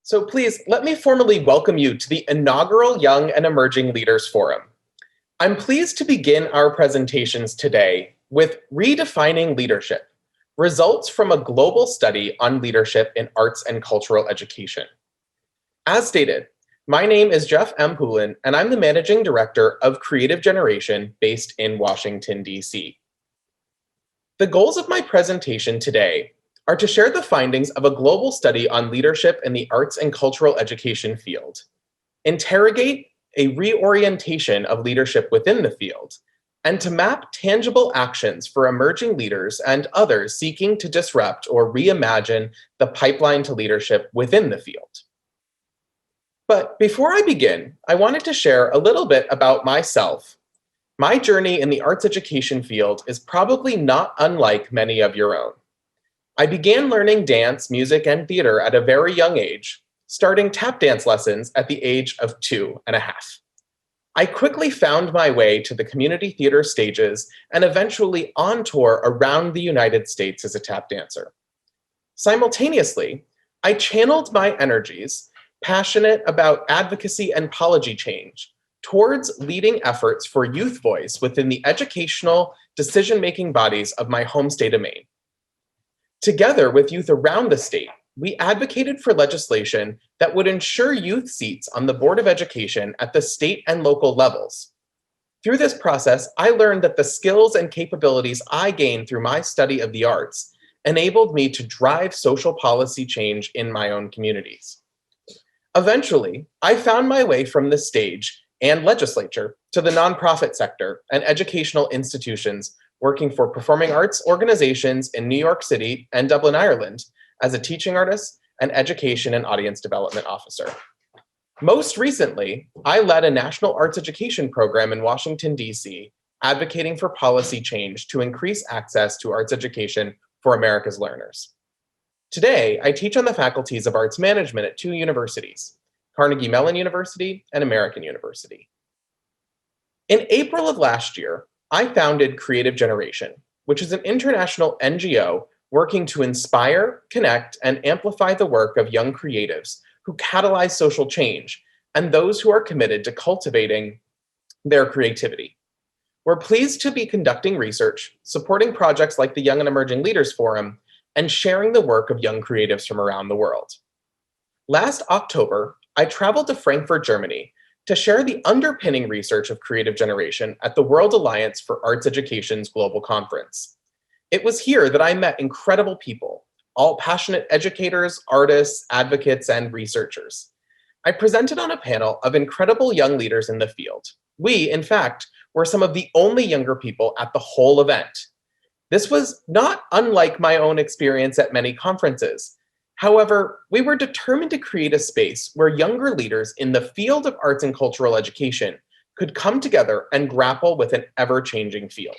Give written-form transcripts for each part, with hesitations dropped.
So please let me formally welcome you to the inaugural Young and Emerging Leaders Forum. I'm pleased to begin our presentations today with Redefining Leadership, results from a global study on leadership in arts and cultural education. As stated, my name is Jeff M. Poulin, and I'm the Managing Director of Creative Generation based in Washington, D.C. The goals of my presentation today are to share the findings of a global study on leadership in the arts and cultural education field, interrogate a reorientation of leadership within the field, and to map tangible actions for emerging leaders and others seeking to disrupt or reimagine the pipeline to leadership within the field. But before I begin, I wanted to share a little bit about myself. My journey in the arts education field is probably not unlike many of your own. I began learning dance, music, and theater at a very young age, starting tap dance lessons at the age of 2.5. I quickly found my way to the community theater stages and eventually on tour around the United States as a tap dancer. Simultaneously, I channeled my energies, passionate about advocacy and policy change, towards leading efforts for youth voice within the educational decision-making bodies of my home state of Maine. Together with youth around the state, we advocated for legislation that would ensure youth seats on the Board of Education at the state and local levels. Through this process, I learned that the skills and capabilities I gained through my study of the arts enabled me to drive social policy change in my own communities. Eventually, I found my way from the stage and legislature to the nonprofit sector and educational institutions working for performing arts organizations in New York City and Dublin, Ireland, as a teaching artist and education and audience development officer. Most recently, I led a national arts education program in Washington, D.C., advocating for policy change to increase access to arts education for America's learners. Today, I teach on the faculties of arts management at two universities, Carnegie Mellon University and American University. In April of last year, I founded Creative Generation, which is an international NGO working to inspire, connect, and amplify the work of young creatives who catalyze social change and those who are committed to cultivating their creativity. We're pleased to be conducting research, supporting projects like the Young and Emerging Leaders Forum, and sharing the work of young creatives from around the world. Last October, I traveled to Frankfurt, Germany, to share the underpinning research of Creative Generation at the World Alliance for Arts Education's global conference. It was here that I met incredible people, all passionate educators, artists, advocates, and researchers. I presented on a panel of incredible young leaders in the field. We, in fact, were some of the only younger people at the whole event. This was not unlike my own experience at many conferences. However, we were determined to create a space where younger leaders in the field of arts and cultural education could come together and grapple with an ever-changing field.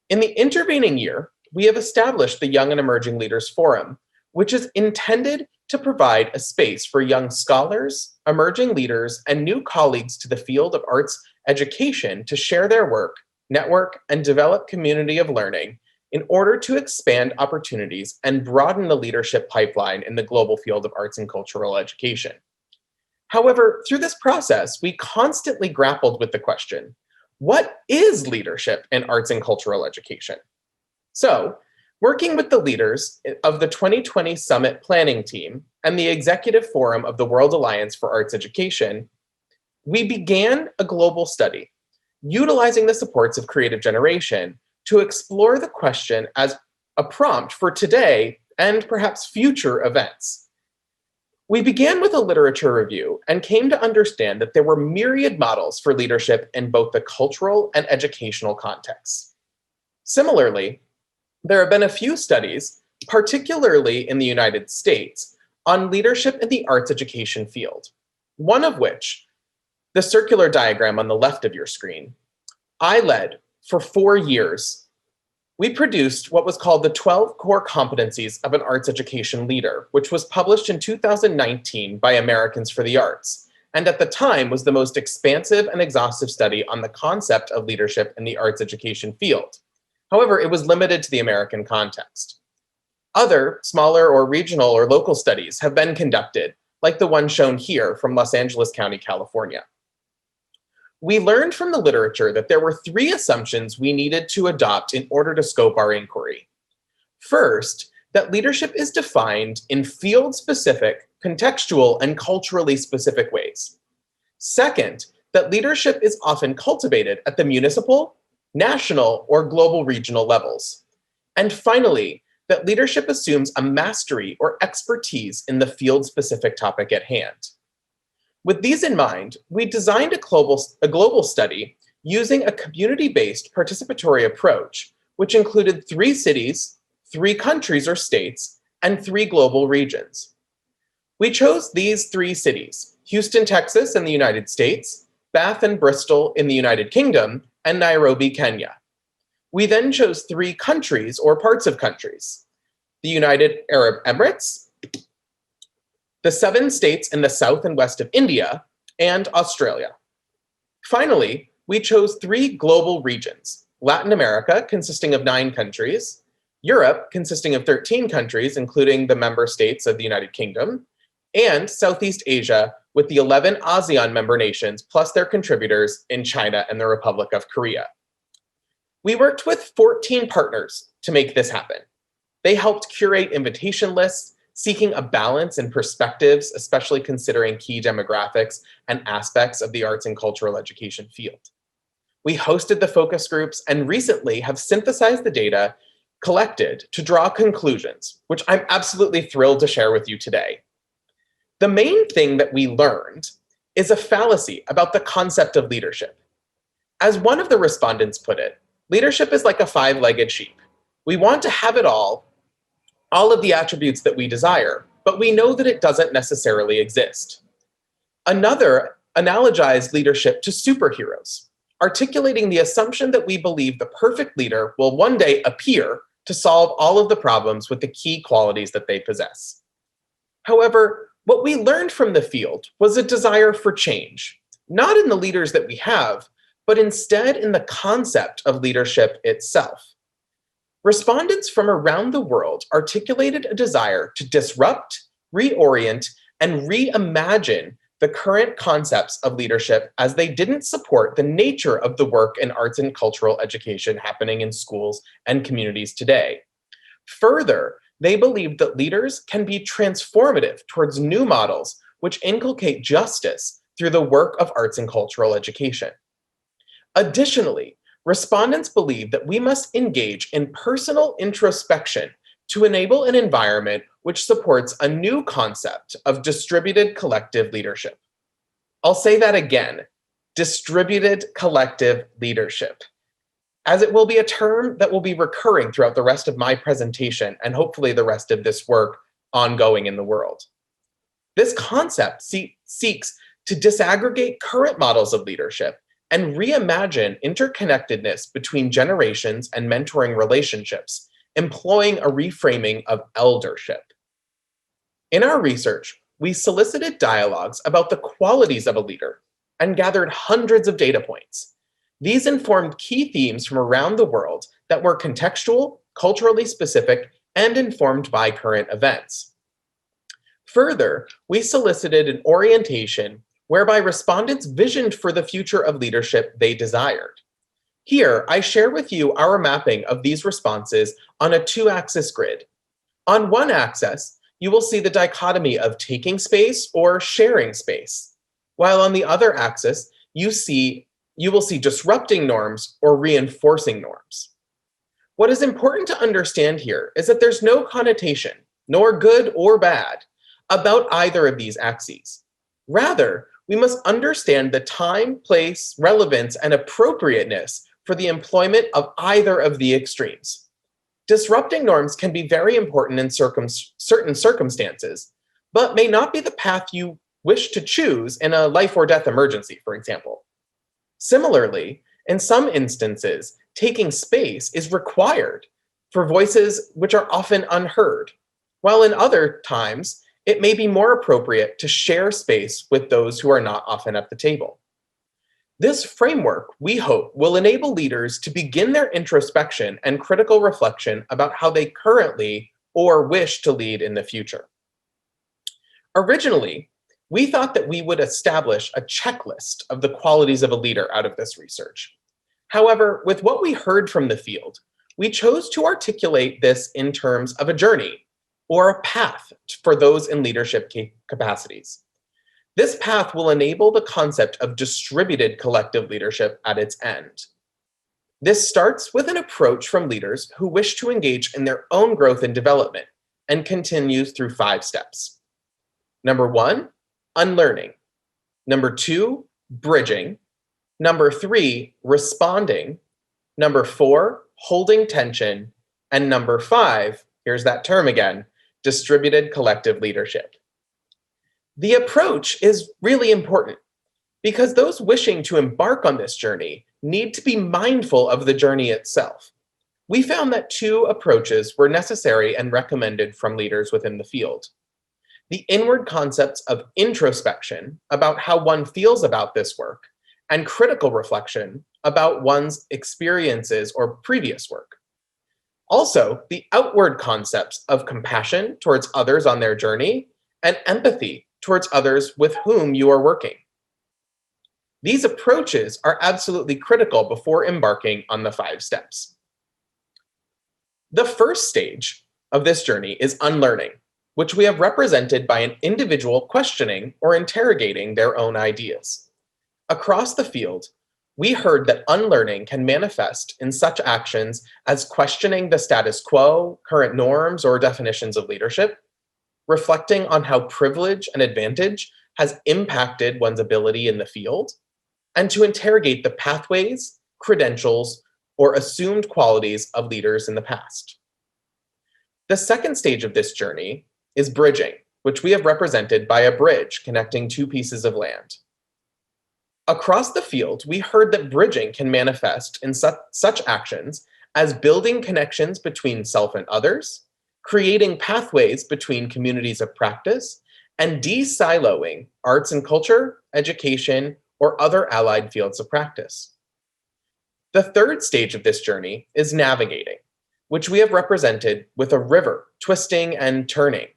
In the intervening year, we have established the Young and Emerging Leaders Forum, which is intended to provide a space for young scholars, emerging leaders, and new colleagues to the field of arts education to share their work, network, and develop community of learning in order to expand opportunities and broaden the leadership pipeline in the global field of arts and cultural education. However, through this process, we constantly grappled with the question, what is leadership in arts and cultural education? So, working with the leaders of the 2020 Summit Planning Team and the Executive Forum of the World Alliance for Arts Education, we began a global study, utilizing the supports of Creative Generation to explore the question as a prompt for today and perhaps future events. We began with a literature review and came to understand that there were myriad models for leadership in both the cultural and educational contexts. Similarly, there have been a few studies, particularly in the United States, on leadership in the arts education field, one of which, the circular diagram on the left of your screen, I led for 4 years. We produced what was called the 12 Core Competencies of an Arts Education Leader, which was published in 2019 by Americans for the Arts, and at the time was the most expansive and exhaustive study on the concept of leadership in the arts education field. However, it was limited to the American context. Other smaller or regional or local studies have been conducted, like the one shown here from Los Angeles County, California. We learned from the literature that there were three assumptions we needed to adopt in order to scope our inquiry. First, that leadership is defined in field-specific, contextual, and culturally specific ways. Second, that leadership is often cultivated at the municipal, national, or global regional levels. And finally, that leadership assumes a mastery or expertise in the field-specific topic at hand. With these in mind, we designed a global study using a community-based participatory approach, which included 3 cities, 3 countries or states, and 3 global regions. We chose these 3 cities: Houston, Texas in the United States, Bath and Bristol in the United Kingdom, and Nairobi, Kenya. We then chose 3 countries or parts of countries: the United Arab Emirates, the 7 states in the south and west of India, and Australia. Finally, we chose 3 global regions: Latin America, consisting of 9 countries, Europe, consisting of 13 countries, including the member states of the United Kingdom, and Southeast Asia, with the 11 ASEAN member nations, plus their contributors in China and the Republic of Korea. We worked with 14 partners to make this happen. They helped curate invitation lists, seeking a balance in perspectives, especially considering key demographics and aspects of the arts and cultural education field. We hosted the focus groups and recently have synthesized the data collected to draw conclusions, which I'm absolutely thrilled to share with you today. The main thing that we learned is a fallacy about the concept of leadership. As one of the respondents put it, leadership is like a 5-legged sheep. We want to have it all of the attributes that we desire, but we know that it doesn't necessarily exist. Another analogized leadership to superheroes, articulating the assumption that we believe the perfect leader will one day appear to solve all of the problems with the key qualities that they possess. However, what we learned from the field was a desire for change, not in the leaders that we have, but instead in the concept of leadership itself. Respondents from around the world articulated a desire to disrupt, reorient, and reimagine the current concepts of leadership as they didn't support the nature of the work in arts and cultural education happening in schools and communities today. Further, they believed that leaders can be transformative towards new models which inculcate justice through the work of arts and cultural education. Additionally, respondents believe that we must engage in personal introspection to enable an environment which supports a new concept of distributed collective leadership. I'll say that again, distributed collective leadership, as it will be a term that will be recurring throughout the rest of my presentation and hopefully the rest of this work ongoing in the world. This concept seeks to disaggregate current models of leadership and reimagine interconnectedness between generations and mentoring relationships, employing a reframing of eldership. In our research, we solicited dialogues about the qualities of a leader and gathered hundreds of data points. These informed key themes from around the world that were contextual, culturally specific, and informed by current events. Further, we solicited an orientation whereby respondents visioned for the future of leadership they desired. Here, I share with you our mapping of these responses on a 2-axis grid. On one axis, you will see the dichotomy of taking space or sharing space, while on the other axis, you will see disrupting norms or reinforcing norms. What is important to understand here is that there's no connotation, nor good or bad, about either of these axes. Rather, we must understand the time, place, relevance, and appropriateness for the employment of either of the extremes. Disrupting norms can be very important in certain circumstances, but may not be the path you wish to choose in a life or death emergency, for example. Similarly, in some instances, taking space is required for voices which are often unheard, while in other times, it may be more appropriate to share space with those who are not often at the table. This framework, we hope, will enable leaders to begin their introspection and critical reflection about how they currently or wish to lead in the future. Originally, we thought that we would establish a checklist of the qualities of a leader out of this research. However, with what we heard from the field, we chose to articulate this in terms of a journey or a path for those in leadership capacities. This path will enable the concept of distributed collective leadership at its end. This starts with an approach from leaders who wish to engage in their own growth and development and continues through 5 steps. Number 1, unlearning. Number 2, bridging. Number 3, responding. Number 4, holding tension. And number 5, here's that term again, distributed collective leadership. The approach is really important because those wishing to embark on this journey need to be mindful of the journey itself. We found that 2 approaches were necessary and recommended from leaders within the field. The inward concepts of introspection about how one feels about this work and critical reflection about one's experiences or previous work. Also, the outward concepts of compassion towards others on their journey and empathy towards others with whom you are working. These approaches are absolutely critical before embarking on the 5 steps. The first stage of this journey is unlearning, which we have represented by an individual questioning or interrogating their own ideas. Across the field, we heard that unlearning can manifest in such actions as questioning the status quo, current norms, or definitions of leadership, reflecting on how privilege and advantage has impacted one's ability in the field, and to interrogate the pathways, credentials, or assumed qualities of leaders in the past. The second stage of this journey is bridging, which we have represented by a bridge connecting 2 pieces of land. Across the field, we heard that bridging can manifest in such actions as building connections between self and others, creating pathways between communities of practice, and de-siloing arts and culture, education, or other allied fields of practice. The third stage of this journey is navigating, which we have represented with a river twisting and turning.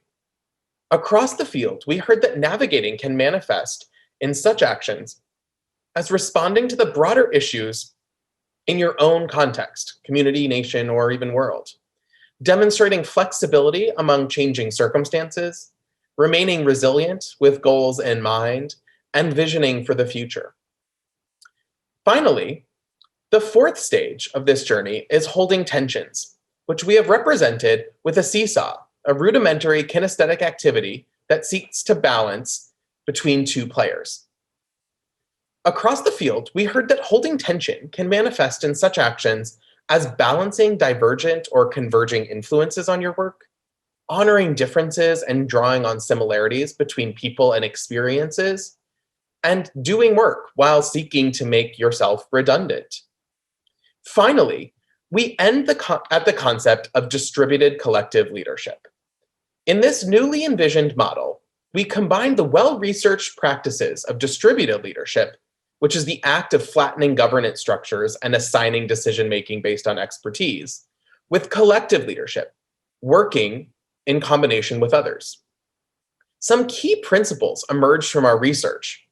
Across the field, we heard that navigating can manifest in such actions as responding to the broader issues in your own context, community, nation, or even world, demonstrating flexibility among changing circumstances, remaining resilient with goals in mind, and visioning for the future. Finally, the fourth stage of this journey is holding tensions, which we have represented with a seesaw, a rudimentary kinesthetic activity that seeks to balance between 2 players. Across the field, we heard that holding tension can manifest in such actions as balancing divergent or converging influences on your work, honoring differences and drawing on similarities between people and experiences, and doing work while seeking to make yourself redundant. Finally, we end at the concept of distributed collective leadership. In this newly envisioned model, we combine the well-researched practices of distributed leadership, which is the act of flattening governance structures and assigning decision-making based on expertise, with collective leadership, working in combination with others. Some key principles emerged from our research,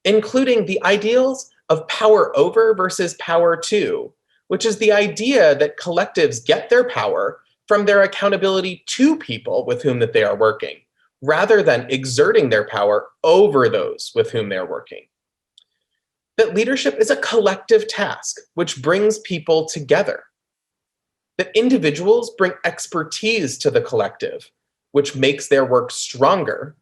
including the ideals of power over versus power to, which is the idea that collectives get their power from their accountability to people with whom that they are working, rather than exerting their power over those with whom they're working. That leadership is a collective task which brings people together. That individuals bring expertise to the collective, which makes their work stronger,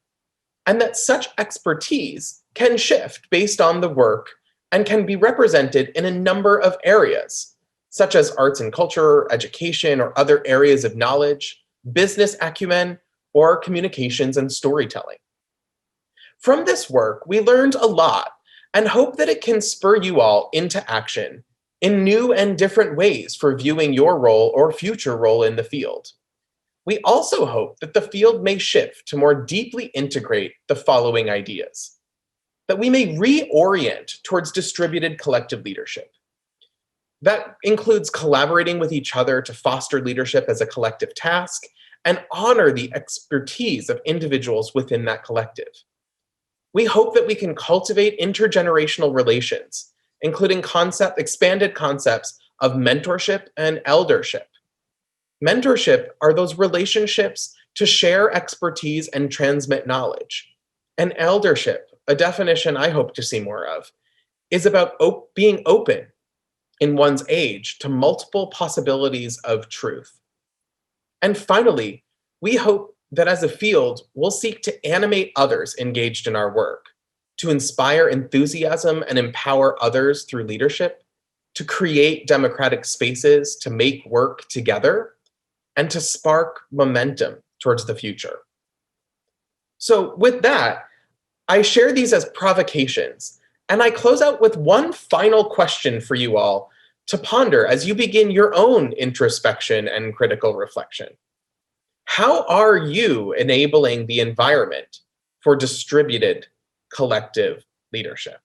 and that such expertise can shift based on the work and can be represented in a number of areas, such as arts and culture, education, or other areas of knowledge, business acumen, or communications and storytelling. From this work, we learned a lot and hope that it can spur you all into action in new and different ways for viewing your role or future role in the field. We also hope that the field may shift to more deeply integrate the following ideas: that we may reorient towards distributed collective leadership. That includes collaborating with each other to foster leadership as a collective task and honor the expertise of individuals within that collective. We hope that we can cultivate intergenerational relations, including expanded concepts of mentorship and eldership. Mentorship are those relationships to share expertise and transmit knowledge. And eldership, a definition I hope to see more of, is about being open in one's age to multiple possibilities of truth. And finally, we hope that as a field, we'll seek to animate others engaged in our work, to inspire enthusiasm and empower others through leadership, to create democratic spaces to make work together, and to spark momentum towards the future. So with that, I share these as provocations, and I close out with one final question for you all to ponder as you begin your own introspection and critical reflection. How are you enabling the environment for distributed collective leadership?